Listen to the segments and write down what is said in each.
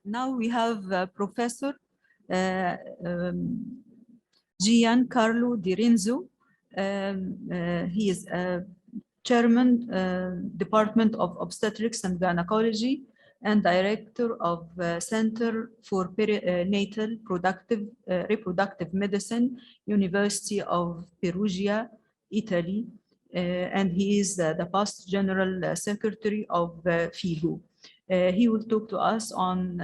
Now we have Professor Gian Carlo Di Renzo. He is Chairman, Department of Obstetrics and Gynecology, and Director of Center for Perinatal Reproductive Medicine, University of Perugia, Italy. And he is the past General Secretary of FIGO. He will talk to us on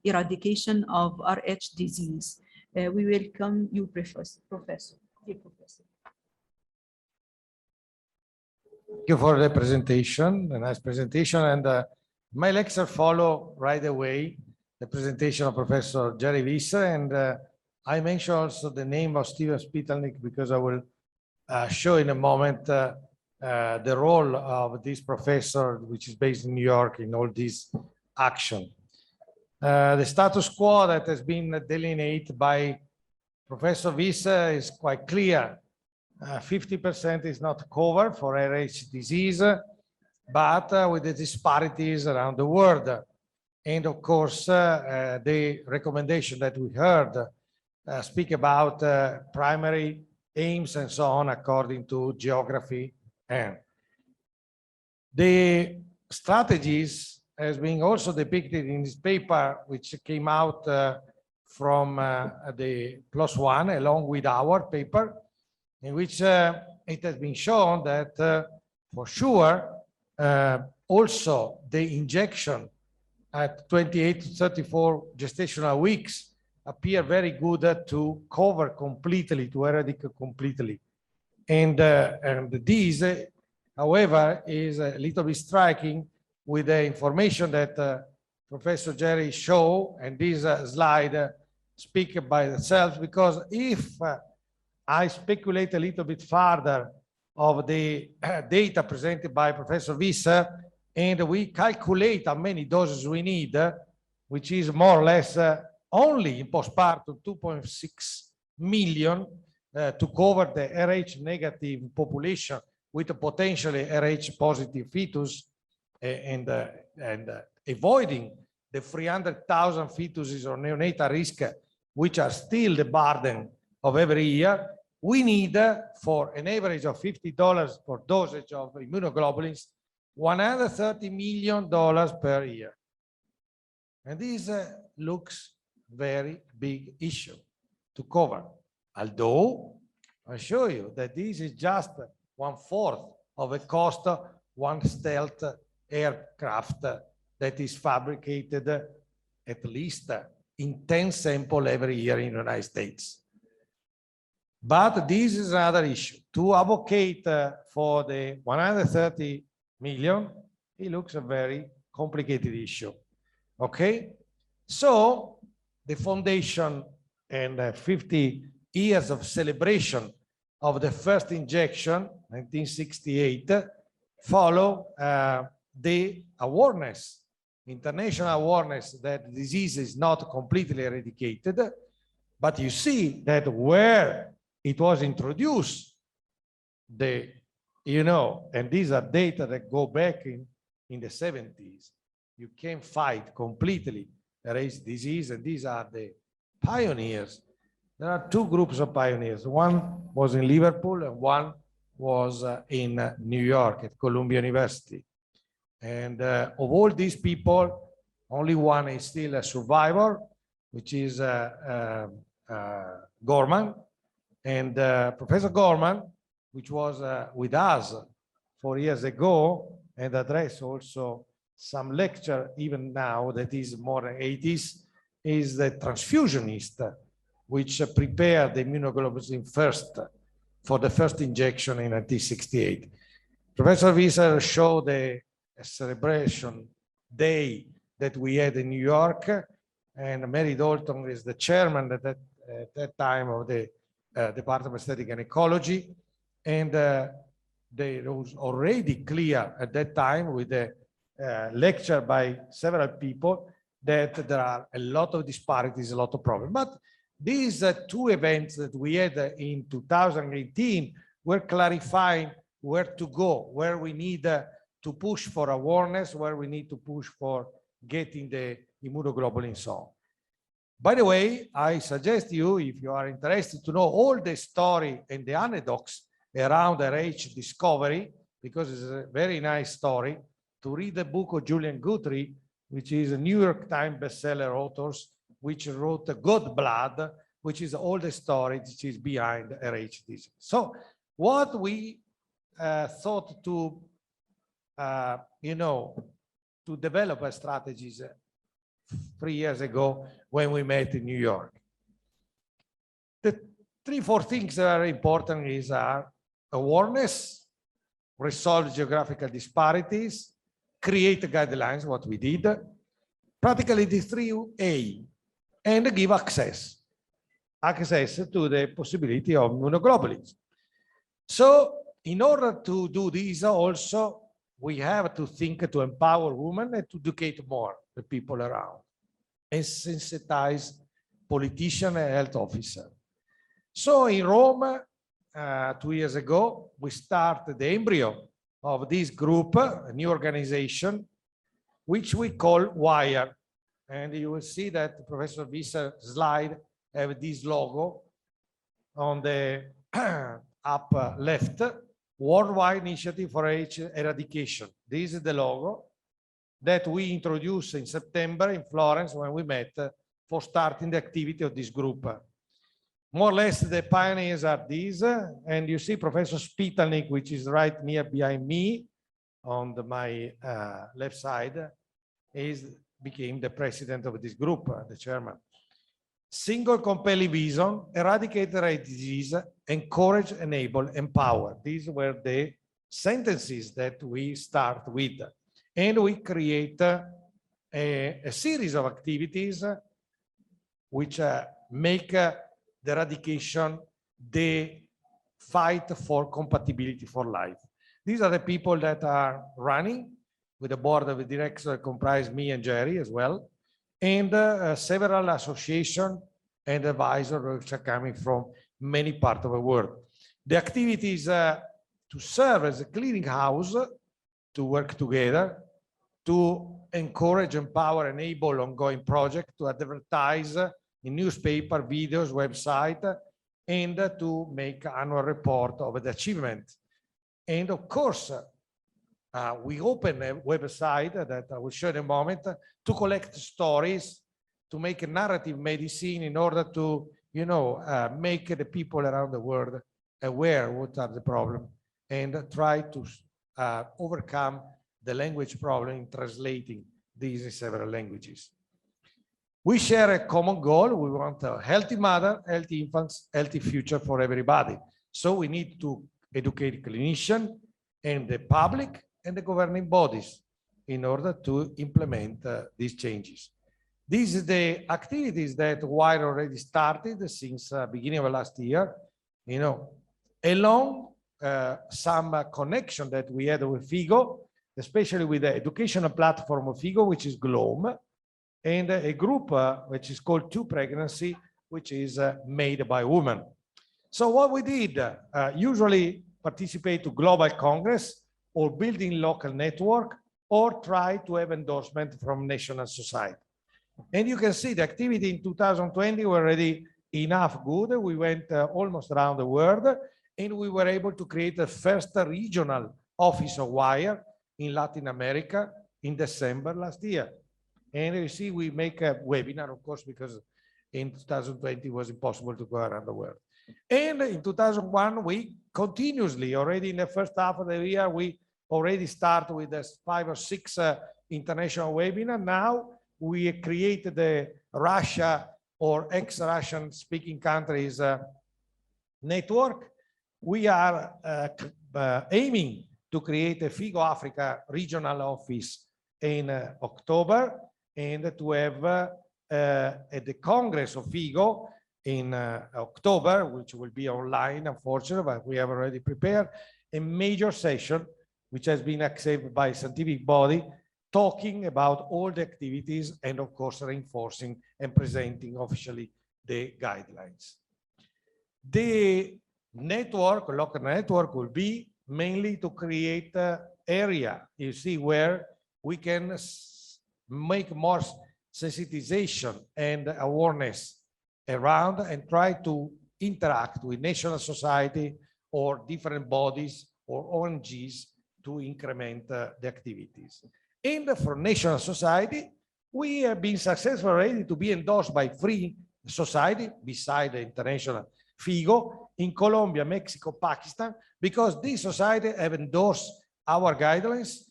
eradication of Rh disease. We welcome you, Professor. Dear Professor. Thank you for the presentation, a nice presentation. And my lecture follow right away the presentation of Professor Jerry Visser. And I mention also the name of Steven Spitalnik because I will show in a moment the role of this professor, which is based in New York, in all this action. The status quo that has been delineated by Professor Visser is quite clear. 50% is not covered for Rh disease, but with the disparities around the world. And of course, the recommendation that we heard speak about primary aims and so on according to geography. And the strategies as being also depicted in this paper, which came out from the PLOS ONE along with our paper, in which it has been shown that for sure also the injection at 28 to 34 gestational weeks appear very good to cover completely, to eradicate completely. And this, however, is a little bit striking with the information that Professor Jerry showed, and this slide speak by itself, because if I speculate a little bit further of the data presented by Professor Visser, and we calculate how many doses we need, which is more or less only in postpartum 2.6 million to cover the Rh negative population with a potentially Rh positive fetus, and avoiding the 300,000 fetuses or neonatal risk, which are still the burden of every year. We need, for an average of $50 per dosage of immunoglobulins, $130 million per year. And this looks very big issue to cover. Although, I show you that this is just 1/4 of the cost of one stealth aircraft that is fabricated at least in 10 samples every year in the United States. But this is another issue. To advocate for the 130 million, it looks a very complicated issue. Okay? So the foundation and 50 years of celebration of the first injection, 1968, follow the awareness, international awareness that the disease is not completely eradicated. But you see that where it was introduced, and these are data that go back in the 70s, you can fight completely Rh disease, and these are the pioneers. There are two groups of pioneers. One was in Liverpool and one was in New York at Columbia University. And of all these people, only one is still a survivor, which is Gorman. And Professor Gorman, which was with us 4 years ago and addressed also some lecture even now that is more than 80s, is the transfusionist, which prepared the immunoglobulin first for the first injection in 1968. Professor Visser showed the celebration day that we had in New York, and Mary Dalton is the chairman at that time of the Department of Aesthetic and Ecology, and it was already clear at that time with the lecture by several people that there are a lot of disparities, a lot of problems. But these two events that we had in 2018 were clarifying where to go, where we need to push for awareness, where we need to push for getting the immunoglobulin on. By the way, I suggest you, if you are interested to know all the story and the anecdotes around Rh discovery, because it's a very nice story, to read the book of Julian Guthrie, which is a New York Times bestseller authors, which wrote God Blood, which is all the story which is behind Rh disease. So what we thought to, to develop a strategies 3 years ago when we met in New York. The 3-4 things that are important is awareness, resolve geographical disparities, create guidelines, what we did, practically the 3A, and give access to the possibility of immunoglobulins. So in order to do this also, we have to think to empower women and to educate more the people around and sensitize politicians and health officers. So in Rome, 2 years ago, we started the embryo of this group, a new organization, which we call WIRhE. And you will see that Professor Visser's slide have this logo on the upper left, Worldwide Initiative for Rh Eradication. This is the logo that we introduced in September in Florence when we met for starting the activity of this group. More or less the pioneers are these, and you see Professor Spitalnik, which is right near behind me on my left side, became the president of this group, the chairman. Single compelling vision, eradicate Rh disease, encourage, enable, empower. These were the sentences that we start with. And we create a series of activities which make the eradication the fight for compatibility for life. These are the people that are running with the board of directors that comprise me and Jerry as well, and several associations and advisors which are coming from many parts of the world. The activities to serve as a clearinghouse, to work together, to encourage, empower, enable ongoing projects, to advertise in newspaper, videos, website, and to make annual report of the achievement. And of course, we open a website that I will show in a moment to collect stories, to make a narrative medicine in order to, make the people around the world aware what are the problems and try to overcome the language problem in translating these in several languages. We share a common goal. We want a healthy mother, healthy infants, healthy future for everybody. So we need to educate clinicians and the public and the governing bodies in order to implement these changes. These are the activities that WIRhE already started since beginning of last year, along some connection that we had with FIGO, especially with the educational platform of FIGO, which is GLOME, and a group which is called Two Pregnancy, which is made by women. So what we did, usually participate to global congress or building local network or try to have endorsement from national society. And you can see the activity in 2020 were already enough good. We went almost around the world and we were able to create the first regional office of WIRhE in Latin America in December last year. And you see, we make a webinar, of course, because in 2020 it was impossible to go around the world. And in 2001, we continuously, already in the first half of the year, we already start with 5 or 6 international webinars. Now we created the Russia or ex-Russian speaking countries network. We are aiming to create a FIGO Africa regional office in October, and to have at the Congress of FIGO in October, which will be online, unfortunately, but we have already prepared a major session, which has been accepted by a scientific body, talking about all the activities and, of course, reinforcing and presenting officially the guidelines. The network, local network, will be mainly to create area, you see, where we can make more sensitization and awareness around, and try to interact with national society or different bodies or ONGs to increment the activities. And for national society, we have been successful already to be endorsed by 3 society beside the international FIGO in Colombia, Mexico, Pakistan, because these society have endorsed our guidelines,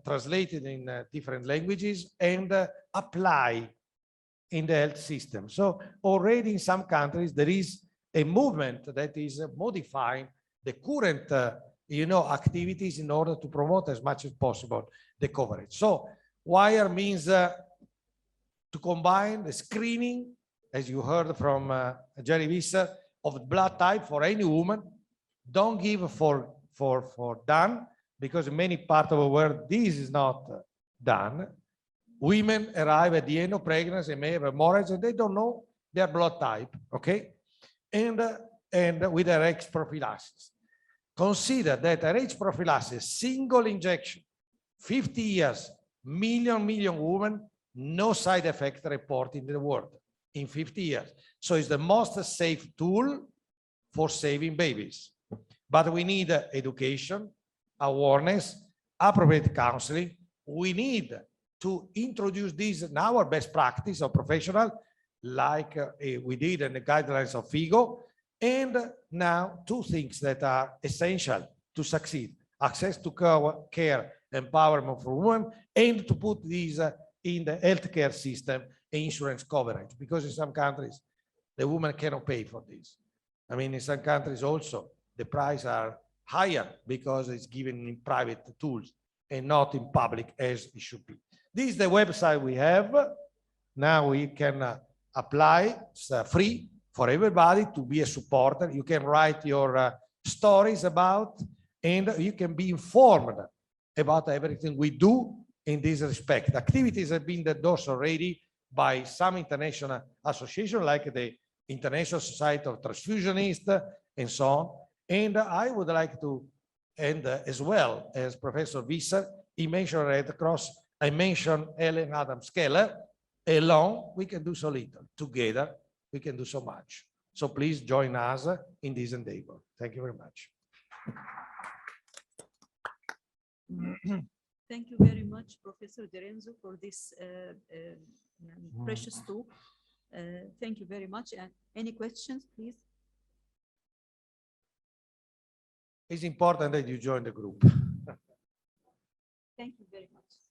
translated in different languages, and apply in the health system. So already in some countries, there is a movement that is modifying the current activities in order to promote as much as possible the coverage. So WIRhE means to combine the screening, as you heard from Jerry Visser, of blood type for any woman. Don't give for done, because in many parts of the world this is not done. Women arrive at the end of pregnancy and may have hemorrhage and they don't know their blood type, okay? And with Rh prophylaxis. Consider that Rh prophylaxis, single injection, 50 years, million women, no side effect reported in the world in 50 years. So it's the most safe tool for saving babies. But we need education, awareness, appropriate counseling. We need to introduce this in our best practice of professional, like we did in the guidelines of FIGO. And now 2 things that are essential to succeed: access to care, empowerment for women, and to put these in the healthcare system, insurance coverage, because in some countries, the woman cannot pay for this. I mean, in some countries also, the prices are higher because it's given in private tools and not in public as it should be. This is the website we have. Now we can apply. It's free for everybody to be a supporter. You can write your stories about, and you can be informed about everything we do in this respect. Activities have been endorsed already by some international associations, like the International Society of Transfusionists and so on. And I would like to end as well as Professor Visser. He mentioned Red Cross. I mentioned Ellen Adams Keller. Alone, we can do so little. Together, we can do so much. So please join us in this endeavor. Thank you very much. Thank you very much, Professor Di Renzo, for this precious talk. Thank you very much. And any questions, please? It's important that you join the group. Thank you very much.